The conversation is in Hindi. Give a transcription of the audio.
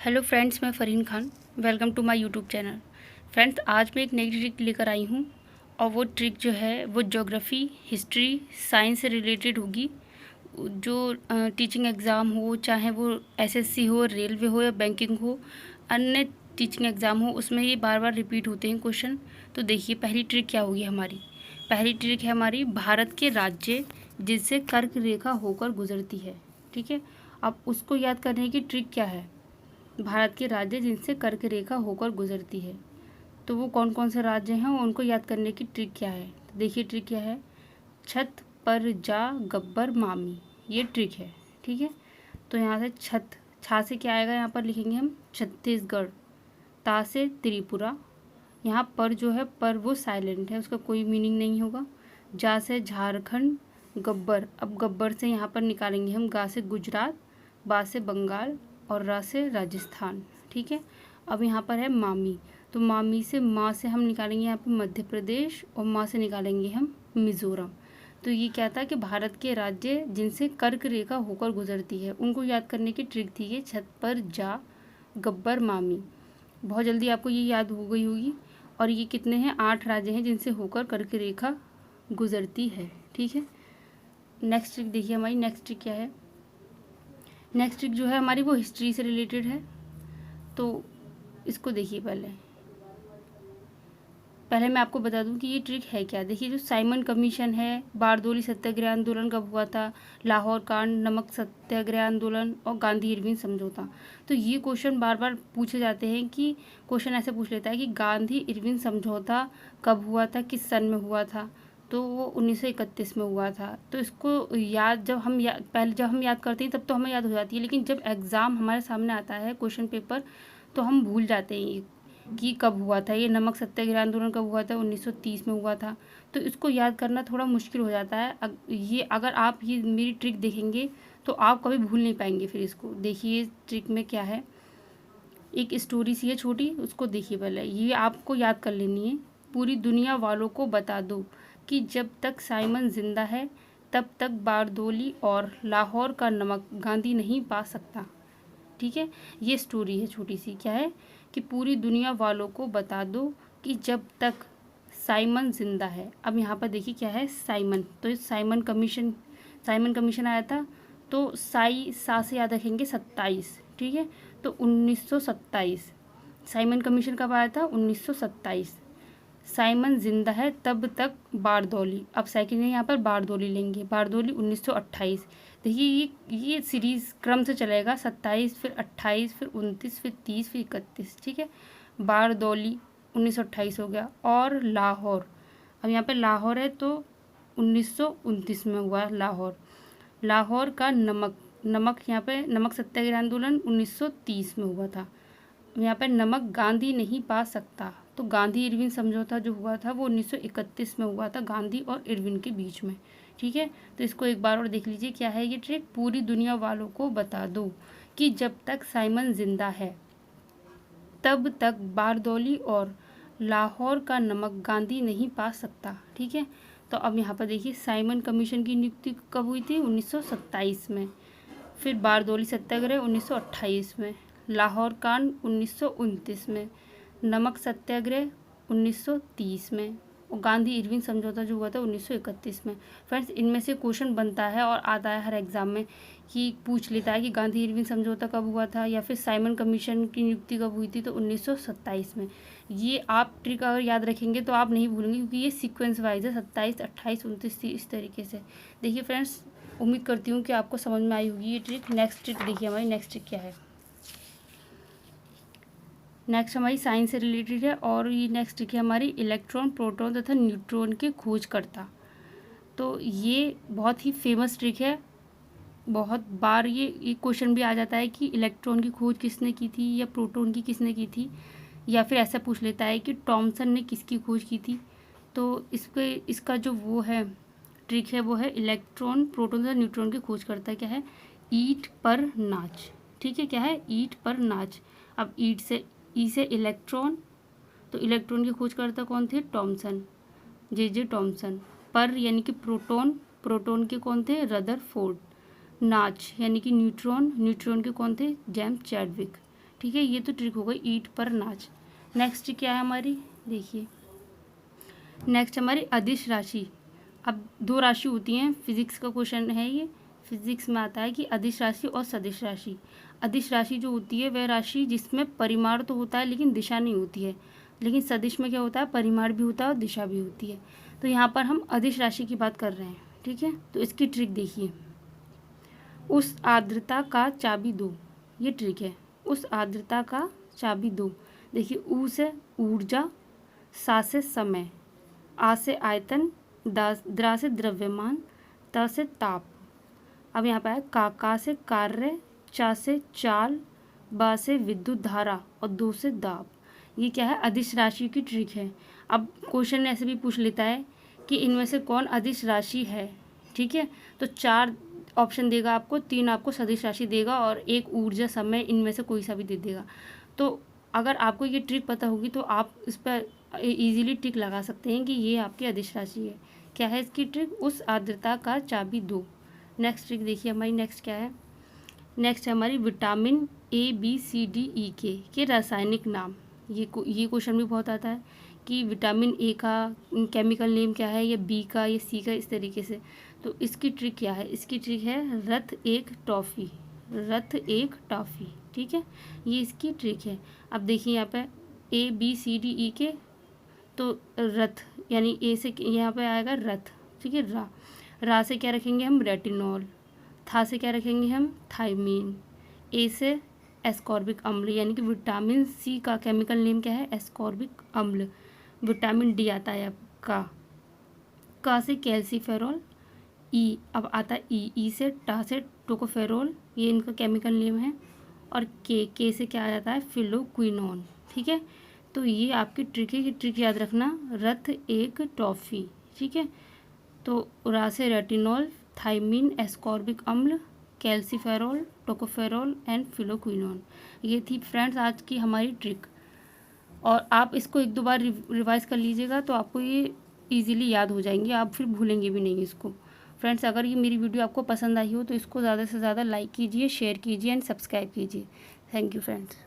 हेलो फ्रेंड्स, मैं Farheen Khan. Welcome to my YouTube channel. Friends, आज मैं एक नई ट्रिक लेकर आई हूँ और वो ट्रिक जो है वो ज्योग्राफ़ी, हिस्ट्री, साइंस से रिलेटेड होगी। जो टीचिंग एग्ज़ाम हो, चाहे वो एसएससी हो, रेलवे हो या बैंकिंग हो, अन्य टीचिंग एग्ज़ाम हो, उसमें ये बार बार रिपीट होते हैं क्वेश्चन। तो देखिए, पहली ट्रिक क्या होगी हमारी। पहली ट्रिक है हमारी भारत के राज्य जिससे कर्क रेखा होकर गुजरती है। ठीक है, अब उसको याद करने की ट्रिक क्या है। भारत के राज्य जिनसे कर्क रेखा होकर गुजरती है, तो वो कौन कौन से राज्य हैं और उनको याद करने की ट्रिक क्या है। तो देखिए ट्रिक क्या है। छत पर जा गब्बर मामी, ये ट्रिक है। ठीक है, तो यहाँ से छत, छा से क्या आएगा, यहाँ पर लिखेंगे हम छत्तीसगढ़। ता से त्रिपुरा। यहाँ पर जो है पर वो साइलेंट है, उसका कोई मीनिंग नहीं होगा। जा से झारखंड। गब्बर, अब गब्बर से यहाँ पर निकालेंगे हम गा से गुजरात, बा से बंगाल और रा से राजस्थान। ठीक है, अब यहाँ पर है मामी, तो मामी से माँ से हम निकालेंगे यहाँ पे मध्य प्रदेश और माँ से निकालेंगे हम मिज़ोरम। तो ये क्या था कि भारत के राज्य जिनसे कर्क रेखा होकर गुजरती है उनको याद करने की ट्रिक थी ये छत पर जा गब्बर मामी। बहुत जल्दी आपको ये याद हो गई होगी। और ये कितने हैं, 8 राज्य हैं जिनसे होकर कर्क रेखा गुजरती है। ठीक है, नेक्स्ट ट्रिक देखिए हमारी। नेक्स्ट ट्रिक क्या है। नेक्स्ट ट्रिक जो है हमारी वो हिस्ट्री से रिलेटेड है। तो इसको देखिए, पहले मैं आपको बता दूं कि ये ट्रिक है क्या। देखिए, जो साइमन कमीशन है, बारदोली सत्याग्रह आंदोलन कब हुआ था, लाहौर कांड, नमक सत्याग्रह आंदोलन और गांधी इरविन समझौता। तो ये क्वेश्चन बार बार पूछे जाते हैं कि क्वेश्चन ऐसे पूछ लेता है कि गांधी इरविन समझौता कब हुआ था, किस सन में हुआ था। तो वो 1931 में हुआ था। तो इसको याद जब हम पहले जब हम याद करते हैं तब तो हमें याद हो जाती है, लेकिन जब एग्ज़ाम हमारे सामने आता है क्वेश्चन पेपर, तो हम भूल जाते हैं कि कब हुआ था। ये नमक सत्याग्रह आंदोलन कब हुआ था, 1930 में हुआ था। तो इसको याद करना थोड़ा मुश्किल हो जाता है। ये अगर आप ये मेरी ट्रिक देखेंगे तो आप कभी भूल नहीं पाएंगे फिर इसको। देखिए ट्रिक में क्या है, एक स्टोरी सी है छोटी, उसको देखिए पहले। ये आपको याद कर लेनी है। पूरी दुनिया वालों को बता दो कि जब तक साइमन जिंदा है तब तक बारदोली और लाहौर का नमक गांधी नहीं पा सकता। ठीक है, ये स्टोरी है छोटी सी। क्या है कि पूरी दुनिया वालों को बता दो कि जब तक साइमन जिंदा है। अब यहाँ पर देखिए क्या है, साइमन। तो इस साइमन कमीशन आया था। तो सा से याद रखेंगे 27। ठीक है, तो 1927 साइमन कमीशन कब आया था, 1927। साइमन जिंदा है तब तक बारदौली, अब सेकंड यहाँ पर बारदौली लेंगे, बारदौली 1928। देखिए ये सीरीज क्रम से चलेगा, 27 फिर 28 फिर 29 फिर 30 फिर 31। ठीक है, बारदौली 1928 हो गया। और लाहौर, अब यहाँ पे लाहौर है तो 1929 में हुआ लाहौर। लाहौर का नमक यहाँ पे नमक सत्याग्रह आंदोलन 1930 में हुआ था। यहाँ पर नमक गांधी नहीं पा सकता, तो गांधी इरविन समझौता जो हुआ था वो 1931 में हुआ था, गांधी और इरविन के बीच में। ठीक है, तो इसको एक बार और देख लीजिए। क्या है ये ट्रिक, पूरी दुनिया वालों को बता दो कि जब तक साइमन जिंदा है तब तक बारदौली और लाहौर का नमक गांधी नहीं पा सकता। ठीक है, तो अब यहाँ पर देखिए साइमन कमीशन की नियुक्ति कब हुई थी, 1927 में। फिर बारदौली सत्याग्रह 1928 में, लाहौर कांड 1929 में, नमक सत्याग्रह 1930 में और गांधी इरविन समझौता जो हुआ था 1931 में। फ्रेंड्स, इनमें से क्वेश्चन बनता है और आता है हर एग्ज़ाम में कि पूछ लेता है कि गांधी इरविन समझौता कब हुआ था या फिर साइमन कमीशन की नियुक्ति कब हुई थी, तो 1927 में। ये आप ट्रिक अगर याद रखेंगे तो आप नहीं भूलेंगे, क्योंकि ये सीक्वेंस वाइज है, 27, 28, 29, 30 इस तरीके से। देखिए फ्रेंड्स, उम्मीद करती हूँ कि आपको समझ में आई होगी ये ट्रिक। नेक्स्ट ट्रिक देखिए हमारी। नेक्स्ट ट्रिक क्या है। नेक्स्ट हमारी साइंस से रिलेटेड है और ये नेक्स्ट ट्रिक है हमारी इलेक्ट्रॉन, प्रोटॉन तथा न्यूट्रॉन के खोजकर्ता। तो ये बहुत ही फेमस ट्रिक है। बहुत बार ये क्वेश्चन भी आ जाता है कि इलेक्ट्रॉन की खोज किसने की थी या प्रोटॉन की किसने की थी, या फिर ऐसा पूछ लेता है कि टॉमसन ने किसकी खोज की थी। तो इसका जो वो है ट्रिक है वो है इलेक्ट्रॉन, प्रोटॉन तथा न्यूट्रॉन की खोज करता है। क्या है, ईंट पर नाच। ठीक है, क्या है, ईंट पर नाच। अब ईंट से ई से इलेक्ट्रॉन, तो इलेक्ट्रॉन की खोज करता कौन थे, टॉमसन, जे टॉमसन। पर यानी कि प्रोटॉन, प्रोटॉन के कौन थे, रदरफोर्ड। नाच यानी कि न्यूट्रॉन, न्यूट्रॉन के कौन थे, जेम्स चैडविक। ठीक है, ये तो ट्रिक हो गई ईंट पर नाच। नेक्स्ट ट्रिक क्या है हमारी, देखिए नेक्स्ट हमारी अदिश राशि। अब दो राशि होती हैं, फिजिक्स का क्वेश्चन है ये, फिजिक्स में आता है कि अदिश राशि और सदिश राशि। अदिश राशि जो होती है वह राशि जिसमें परिमाण तो होता है लेकिन दिशा नहीं होती है, लेकिन सदिश में क्या होता है, परिमाण भी होता है और दिशा भी होती है। तो यहाँ पर हम अदिश राशि की बात कर रहे हैं, ठीक है। तो इसकी ट्रिक देखिए, उस आर्द्रता का चाबी दो, ये ट्रिक है, उस आर्द्रता का चाबी दो। देखिए ऊ से ऊर्जा, सा से समय, आ से आयतन, द्रा से द्रव्यमान, त से ताप। अब यहाँ पे है का से कार्य, चा से चाल, बा से विद्युत धारा और दो से दाब। ये क्या है, अदिश राशि की ट्रिक है। अब क्वेश्चन ऐसे भी पूछ लेता है कि इनमें से कौन अदिश राशि है, ठीक है। तो 4 ऑप्शन देगा आपको, 3 आपको सदिश राशि देगा और 1 ऊर्जा, समय, इनमें से कोई सा भी दे देगा। तो अगर आपको ये ट्रिक पता होगी तो आप इस पर इजीली टिक लगा सकते हैं कि ये आपकी अदिश राशि है। क्या है इसकी ट्रिक, उस आर्द्रता का चाबी दो। नेक्स्ट ट्रिक देखिए हमारी, नेक्स्ट क्या है, नेक्स्ट है हमारी vitamin A, B, C, D, E के रासायनिक नाम। ये क्वेश्चन भी बहुत आता है कि विटामिन ए का केमिकल नेम क्या है, या बी का, या सी का, इस तरीके से। तो इसकी ट्रिक क्या है, इसकी ट्रिक है रथ एक टॉफ़ी, रथ एक टॉफ़ी, ठीक है, ये इसकी ट्रिक है। अब देखिए यहाँ पे A, B, C, D, E के, तो रथ यानी ए से यहाँ पे आएगा रथ, ठीक है। रा से क्या रखेंगे हम, रेटिनॉल। था से क्या रखेंगे हम, थायमीन। ए से एस्कॉर्बिक अम्ल, यानी कि विटामिन सी का केमिकल नेम क्या है, एस्कॉर्बिक अम्ल। विटामिन डी आता है आपका, का से कैल्सीफेरॉल। ई अब आता है ई से टा से टोकोफेरॉल, ये इनका केमिकल नेम है। और के से क्या आ जाता है, फिलोक्विनोन, ठीक है। तो ये आपकी ट्रिक है, कि ट्रिक याद रखना, रथ एक टॉफ़ी, ठीक है। तो रा से रेटिनॉल, थायमीन, एस्कॉर्बिक अम्ल, कैल्सीफेरॉल, टोकोफेरॉल एंड फिलोक्विनोन। ये थी फ्रेंड्स आज की हमारी ट्रिक, और आप इसको 1-2 बार रिवाइज कर लीजिएगा तो आपको ये इजीली याद हो जाएंगे, आप फिर भूलेंगे भी नहीं इसको। फ्रेंड्स अगर ये मेरी वीडियो आपको पसंद आई हो तो इसको ज़्यादा से ज़्यादा लाइक कीजिए, शेयर कीजिए एंड सब्सक्राइब कीजिए। Thank you friends.